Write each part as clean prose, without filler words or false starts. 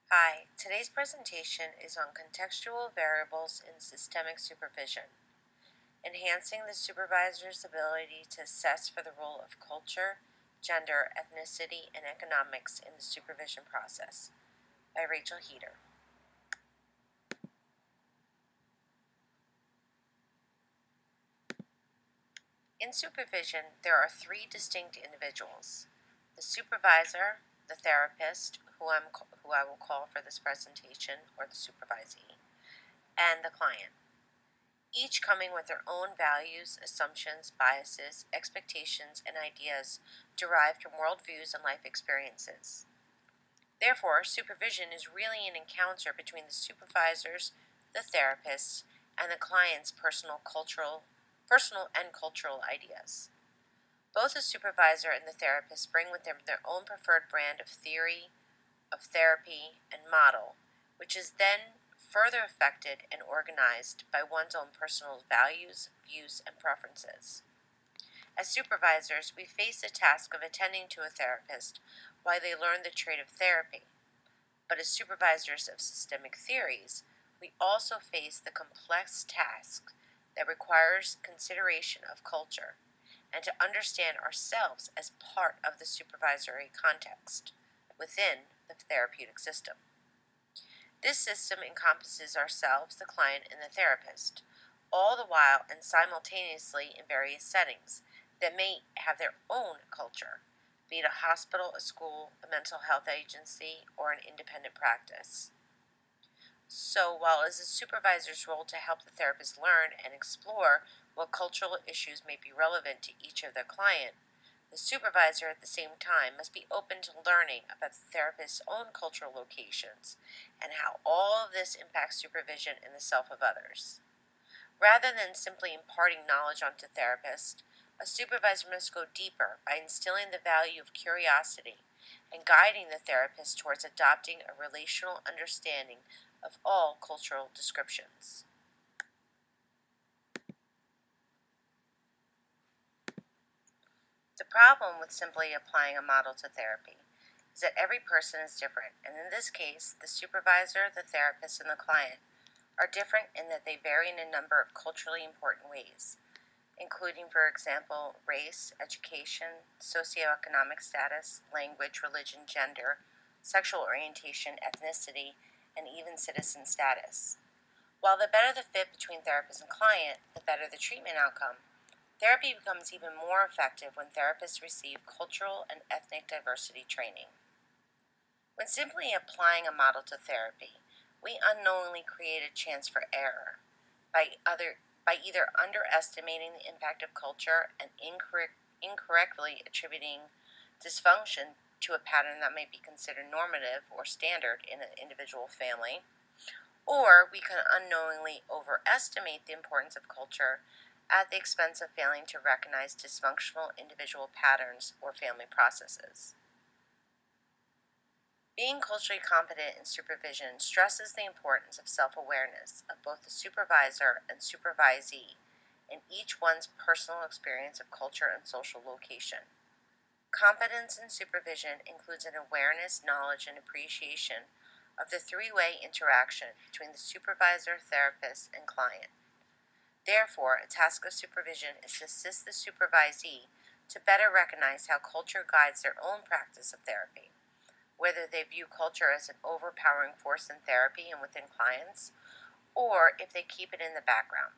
Hi, today's presentation is on contextual variables in systemic supervision, enhancing the supervisor's ability to assess for the role of culture, gender, ethnicity, and economics in the supervision process, by Rachel Heater. In supervision, there are three distinct individuals: the supervisor, the therapist, who I will call for this presentation, or the supervisee, and the client, each coming with their own values, assumptions, biases, expectations, and ideas derived from worldviews and life experiences. Therefore, supervision is really an encounter between the supervisors, the therapists, and the client's personal and cultural ideas. Both the supervisor and the therapist bring with them their own preferred brand of theory, of therapy, and model, which is then further affected and organized by one's own personal values, views, and preferences. As supervisors, we face the task of attending to a therapist while they learn the trade of therapy. But as supervisors of systemic theories, we also face the complex task that requires consideration of culture and to understand ourselves as part of the supervisory context within the therapeutic system. This system encompasses ourselves, the client, and the therapist, all the while and simultaneously in various settings that may have their own culture, be it a hospital, a school, a mental health agency, or an independent practice. So, while it is a supervisor's role to help the therapist learn and explore what cultural issues may be relevant to each of their client, the supervisor at the same time must be open to learning about the therapist's own cultural locations and how all of this impacts supervision and the self of others. Rather than simply imparting knowledge onto therapists, a supervisor must go deeper by instilling the value of curiosity and guiding the therapist towards adopting a relational understanding of all cultural descriptions. The problem with simply applying a model to therapy is that every person is different, and in this case, the supervisor, the therapist, and the client are different in that they vary in a number of culturally important ways, including, for example, race, education, socioeconomic status, language, religion, gender, sexual orientation, ethnicity, and even citizen status. While the better the fit between therapist and client, the better the treatment outcome. Therapy becomes even more effective when therapists receive cultural and ethnic diversity training. When simply applying a model to therapy, we unknowingly create a chance for error by either underestimating the impact of culture and incorrectly attributing dysfunction to a pattern that may be considered normative or standard in an individual family, or we can unknowingly overestimate the importance of culture at the expense of failing to recognize dysfunctional individual patterns or family processes. Being culturally competent in supervision stresses the importance of self-awareness of both the supervisor and supervisee in each one's personal experience of culture and social location. Competence in supervision includes an awareness, knowledge, and appreciation of the three-way interaction between the supervisor, therapist, and client. Therefore, a task of supervision is to assist the supervisee to better recognize how culture guides their own practice of therapy, whether they view culture as an overpowering force in therapy and within clients, or if they keep it in the background.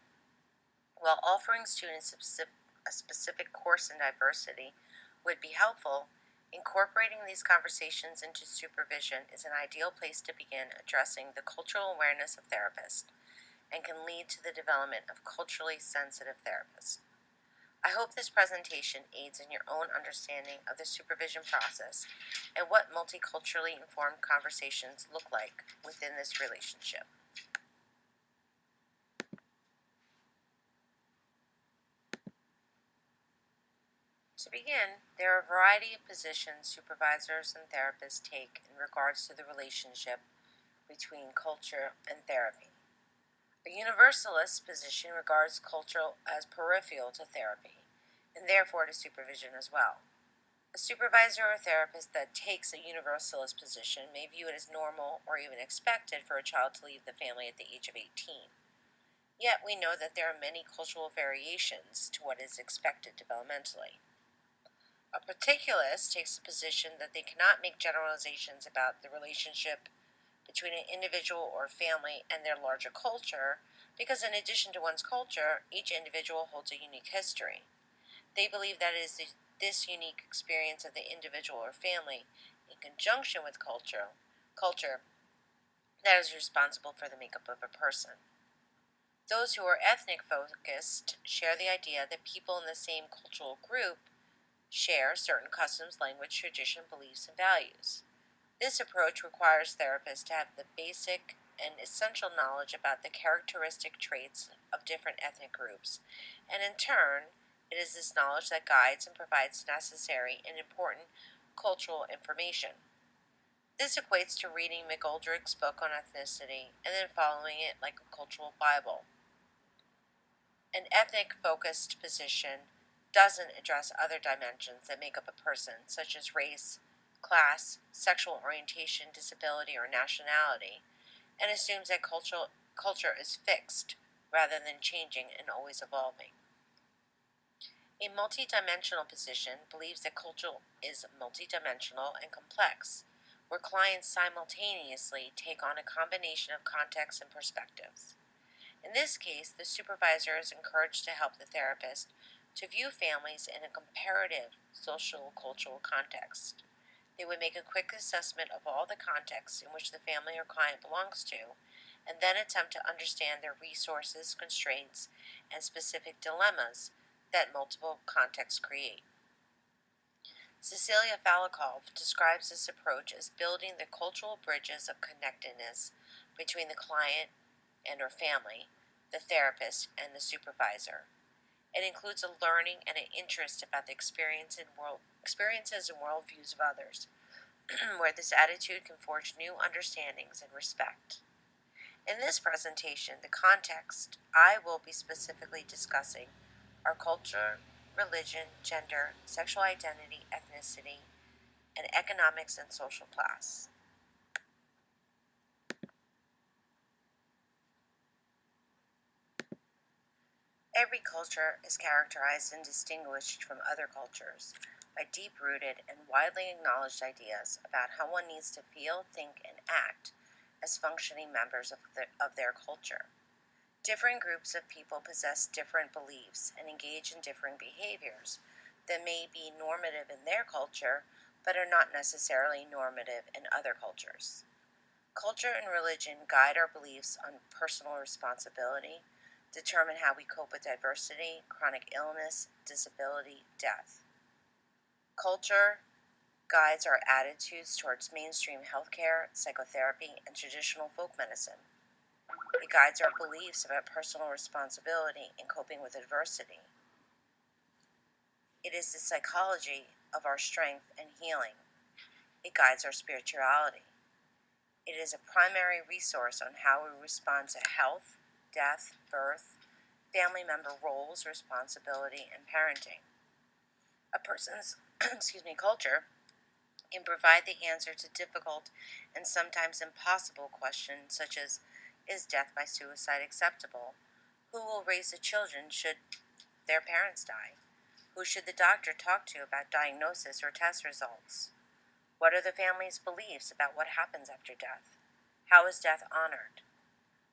While offering students a specific course in diversity would be helpful, incorporating these conversations into supervision is an ideal place to begin addressing the cultural awareness of therapists and can lead to the development of culturally sensitive therapists. I hope this presentation aids in your own understanding of the supervision process and what multiculturally informed conversations look like within this relationship. To begin, there are a variety of positions supervisors and therapists take in regards to the relationship between culture and therapy. A universalist position regards culture as peripheral to therapy, and therefore to supervision as well. A supervisor or therapist that takes a universalist position may view it as normal or even expected for a child to leave the family at the age of 18. Yet we know that there are many cultural variations to what is expected developmentally. A particularist takes the position that they cannot make generalizations about the relationship between an individual or family and their larger culture, because in addition to one's culture, each individual holds a unique history. They believe that it is this unique experience of the individual or family, in conjunction with culture that is responsible for the makeup of a person. Those who are ethnic focused share the idea that people in the same cultural group share certain customs, language, tradition, beliefs, and values. This approach requires therapists to have the basic and essential knowledge about the characteristic traits of different ethnic groups, and in turn, it is this knowledge that guides and provides necessary and important cultural information. This equates to reading McGoldrick's book on ethnicity and then following it like a cultural Bible. An ethnic-focused position doesn't address other dimensions that make up a person, such as race, class, sexual orientation, disability, or nationality, and assumes that culture is fixed rather than changing and always evolving. A multidimensional position believes that culture is multidimensional and complex, where clients simultaneously take on a combination of contexts and perspectives. In this case, the supervisor is encouraged to help the therapist to view families in a comparative social cultural context. They would make a quick assessment of all the contexts in which the family or client belongs to, and then attempt to understand their resources, constraints, and specific dilemmas that multiple contexts create. Cecilia Falakov describes this approach as building the cultural bridges of connectedness between the client and her family, the therapist, and the supervisor. It includes a learning and an interest about the experiences and worldviews of others, where this attitude can forge new understandings and respect. In this presentation, the context I will be specifically discussing are culture, religion, gender, sexual identity, ethnicity, and economics and social class. Every culture is characterized and distinguished from other cultures by deep-rooted and widely acknowledged ideas about how one needs to feel, think, and act as functioning members of their culture. Different groups of people possess different beliefs and engage in different behaviors that may be normative in their culture but are not necessarily normative in other cultures. Culture and religion guide our beliefs on personal responsibility, determine how we cope with diversity, chronic illness, disability, death. Culture guides our attitudes towards mainstream healthcare, psychotherapy, and traditional folk medicine. It guides our beliefs about personal responsibility in coping with adversity. It is the psychology of our strength and healing. It guides our spirituality. It is a primary resource on how we respond to health, death, birth, family member roles, responsibility, and parenting. A person's culture can provide the answer to difficult and sometimes impossible questions such as, is death by suicide acceptable? Who will raise the children should their parents die? Who should the doctor talk to about diagnosis or test results? What are the family's beliefs about what happens after death? How is death honored?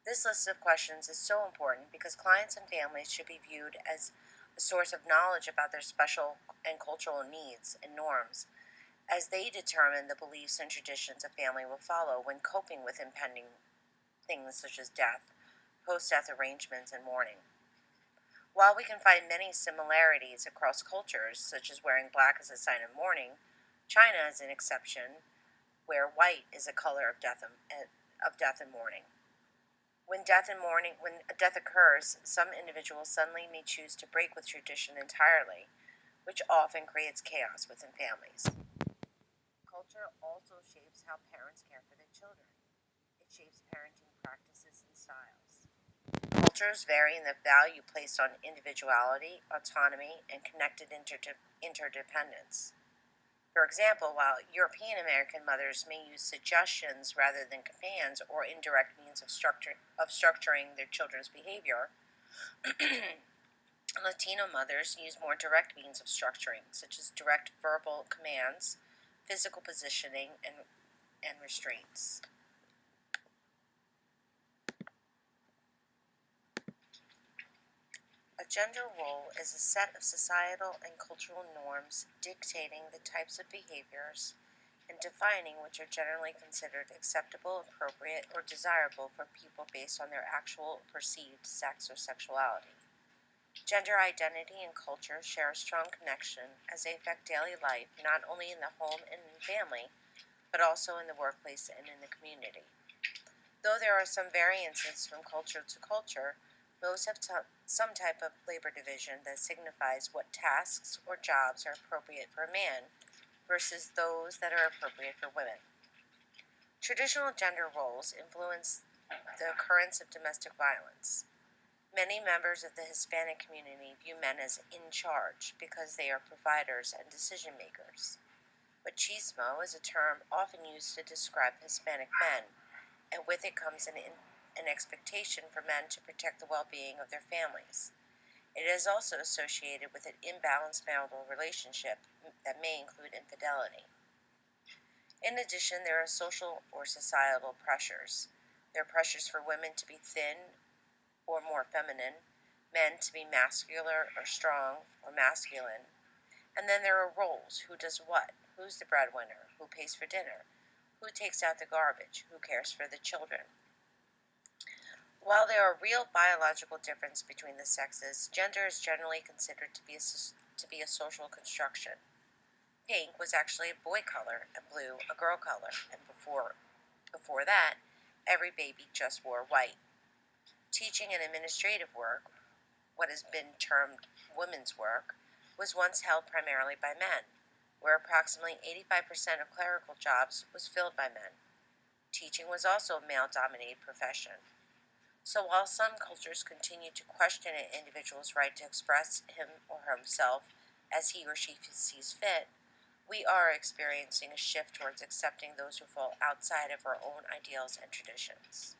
This list of questions is so important because clients and families should be viewed as a source of knowledge about their special and cultural needs and norms as they determine the beliefs and traditions a family will follow when coping with impending things such as death, post-death arrangements, and mourning. While we can find many similarities across cultures, such as wearing black as a sign of mourning, China is an exception, where white is a color of death and mourning. When death occurs, some individuals suddenly may choose to break with tradition entirely, which often creates chaos within families. Culture also shapes how parents care for their children. It shapes parenting practices and styles. Cultures vary in the value placed on individuality, autonomy, and connected interdependence. For example, while European American mothers may use suggestions rather than commands or indirect means of structuring their children's behavior, Latino mothers use more direct means of structuring, such as direct verbal commands, physical positioning, and restraints. A gender role is a set of societal and cultural norms dictating the types of behaviors and defining which are generally considered acceptable, appropriate, or desirable for people based on their actual perceived sex or sexuality. Gender identity and culture share a strong connection as they affect daily life not only in the home and in family, but also in the workplace and in the community. Though there are some variances from culture to culture, most have some type of labor division that signifies what tasks or jobs are appropriate for a man versus those that are appropriate for women. Traditional gender roles influence the occurrence of domestic violence. Many members of the Hispanic community view men as in charge because they are providers and decision makers. Machismo is a term often used to describe Hispanic men, and with it comes an expectation for men to protect the well-being of their families. It is also associated with an imbalanced marital relationship that may include infidelity. In addition, there are social or societal pressures. There are pressures for women to be thin or more feminine, men to be muscular or strong or masculine, and then there are roles: who does what, who's the breadwinner, who pays for dinner, who takes out the garbage, who cares for the children. While there are real biological differences between the sexes, gender is generally considered to be a social construction. Pink was actually a boy color and blue a girl color, and before that, every baby just wore white. Teaching and administrative work, what has been termed women's work, was once held primarily by men, where approximately 85% of clerical jobs was filled by men. Teaching was also a male-dominated profession. So while some cultures continue to question an individual's right to express him or himself as he or she sees fit, we are experiencing a shift towards accepting those who fall outside of our own ideals and traditions.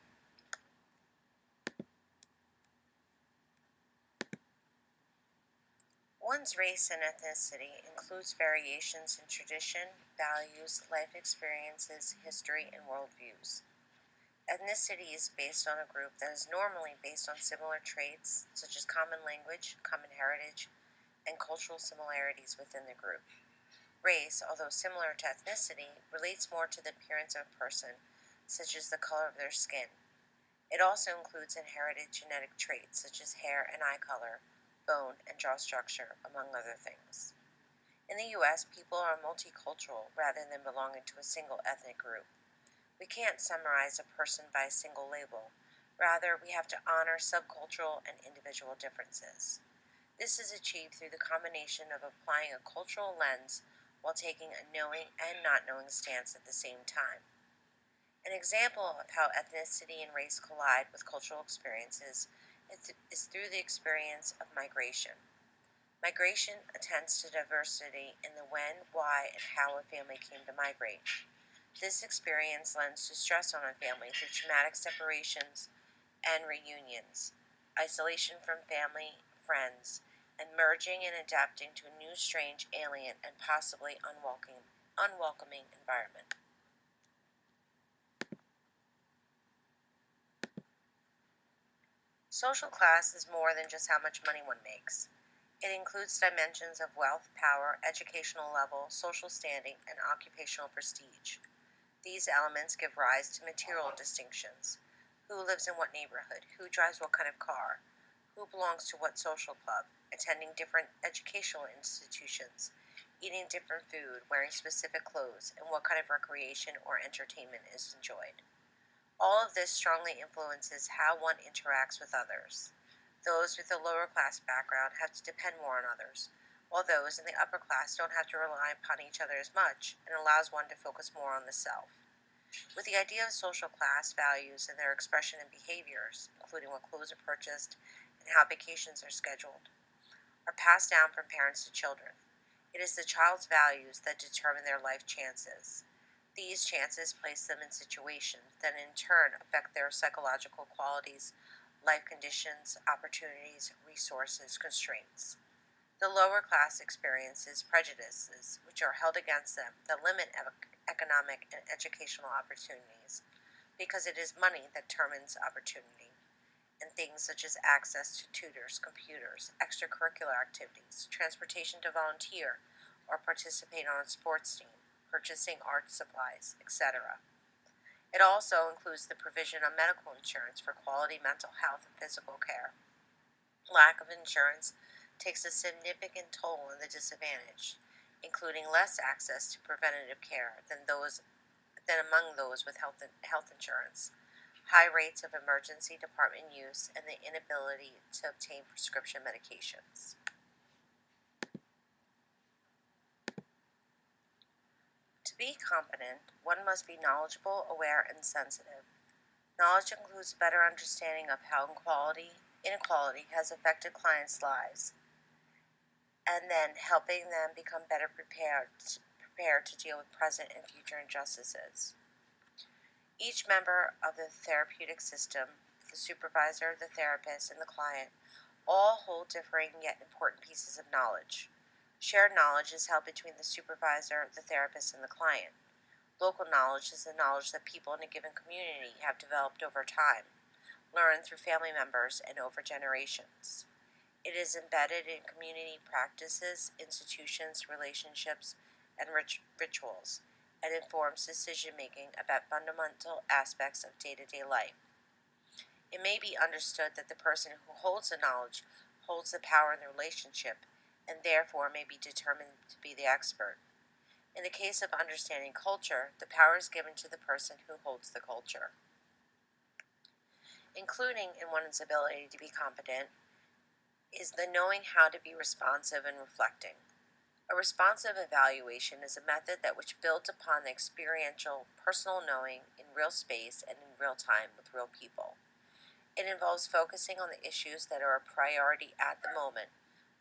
One's race and ethnicity includes variations in tradition, values, life experiences, history, and worldviews. Ethnicity is based on a group that is normally based on similar traits, such as common language, common heritage, and cultural similarities within the group. Race, although similar to ethnicity, relates more to the appearance of a person, such as the color of their skin. It also includes inherited genetic traits, such as hair and eye color, bone, and jaw structure, among other things. In the U.S., people are multicultural rather than belonging to a single ethnic group. We can't summarize a person by a single label. Rather, we have to honor subcultural and individual differences. This is achieved through the combination of applying a cultural lens while taking a knowing and not knowing stance at the same time. An example of how ethnicity and race collide with cultural experiences is through the experience of migration. Migration attends to diversity in the when, why, and how a family came to migrate. This experience lends to stress on a family through traumatic separations and reunions, isolation from family, friends, and merging and adapting to a new, strange, alien, and possibly unwelcoming environment. Social class is more than just how much money one makes. It includes dimensions of wealth, power, educational level, social standing, and occupational prestige. These elements give rise to material distinctions: who lives in what neighborhood, who drives what kind of car, who belongs to what social club, attending different educational institutions, eating different food, wearing specific clothes, and what kind of recreation or entertainment is enjoyed. All of this strongly influences how one interacts with others. Those with a lower class background have to depend more on others, while those in the upper class don't have to rely upon each other as much, and allows one to focus more on the self. With the idea of social class values and their expression in behaviors, including what clothes are purchased and how vacations are scheduled, are passed down from parents to children. It is the child's values that determine their life chances. These chances place them in situations that in turn affect their psychological qualities, life conditions, opportunities, resources, constraints. The lower class experiences prejudices which are held against them that limit economic and educational opportunities because it is money that determines opportunity, and things such as access to tutors, computers, extracurricular activities, transportation to volunteer or participate on a sports team, purchasing art supplies, etc. It also includes the provision of medical insurance for quality mental health and physical care. Lack of insurance takes a significant toll on the disadvantaged, including less access to preventative care than among those with health insurance, high rates of emergency department use, and the inability to obtain prescription medications. To be competent, one must be knowledgeable, aware, and sensitive. Knowledge includes a better understanding of how inequality has affected clients' lives, and then helping them become better prepared to deal with present and future injustices. Each member of the therapeutic system, the supervisor, the therapist, and the client, all hold differing yet important pieces of knowledge. Shared knowledge is held between the supervisor, the therapist, and the client. Local knowledge is the knowledge that people in a given community have developed over time, learned through family members and over generations. It is embedded in community practices, institutions, relationships, and rituals, and informs decision-making about fundamental aspects of day-to-day life. It may be understood that the person who holds the knowledge holds the power in the relationship, and therefore may be determined to be the expert. In the case of understanding culture, the power is given to the person who holds the culture. Including in one's ability to be competent is the knowing how to be responsive and reflecting. A responsive evaluation is a method which builds upon the experiential, personal knowing in real space and in real time with real people. It involves focusing on the issues that are a priority at the moment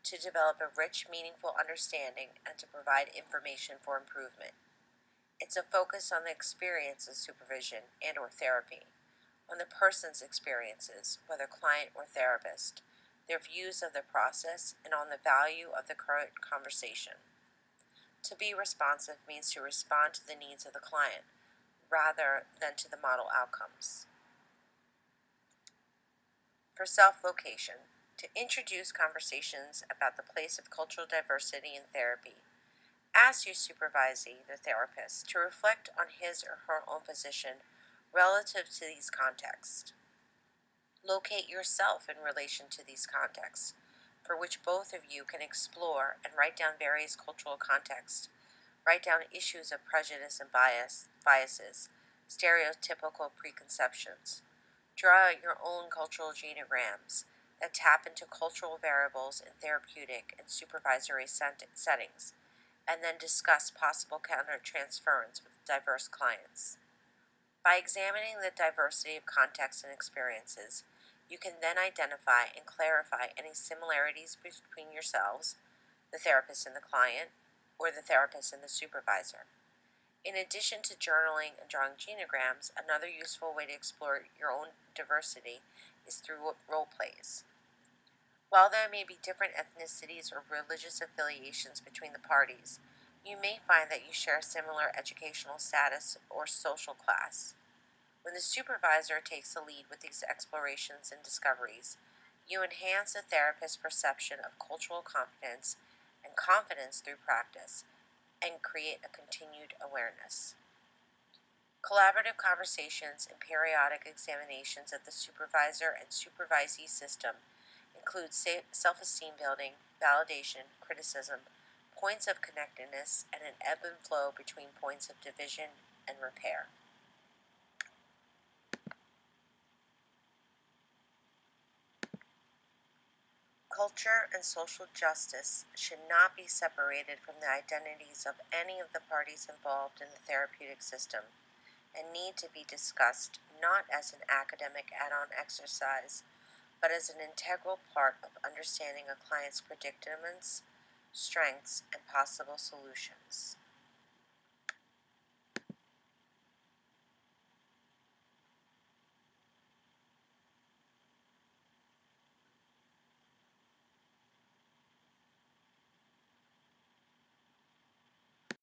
to develop a rich, meaningful understanding and to provide information for improvement. It's a focus on the experience of supervision and or therapy, on the person's experiences, whether client or therapist, their views of the process, and on the value of the current conversation. To be responsive means to respond to the needs of the client rather than to the model outcomes. For self-location, to introduce conversations about the place of cultural diversity in therapy, ask your supervisee, the therapist, to reflect on his or her own position relative to these contexts. Locate yourself in relation to these contexts, for which both of you can explore and write down various cultural contexts. Write down issues of prejudice and biases, stereotypical preconceptions. Draw out your own cultural genograms that tap into cultural variables in therapeutic and supervisory settings, and then discuss possible countertransference with diverse clients. By examining the diversity of contexts and experiences, you can then identify and clarify any similarities between yourselves, the therapist and the client, or the therapist and the supervisor. In addition to journaling and drawing genograms, another useful way to explore your own diversity is through role plays. While there may be different ethnicities or religious affiliations between the parties, you may find that you share similar educational status or social class. When the supervisor takes the lead with these explorations and discoveries, you enhance the therapist's perception of cultural competence and confidence through practice, and create a continued awareness. Collaborative conversations and periodic examinations of the supervisor and supervisee system include self-esteem building, validation, criticism, points of connectedness, and an ebb and flow between points of division and repair. Culture and social justice should not be separated from the identities of any of the parties involved in the therapeutic system and need to be discussed not as an academic add-on exercise, but as an integral part of understanding a client's predicaments, strengths, and possible solutions.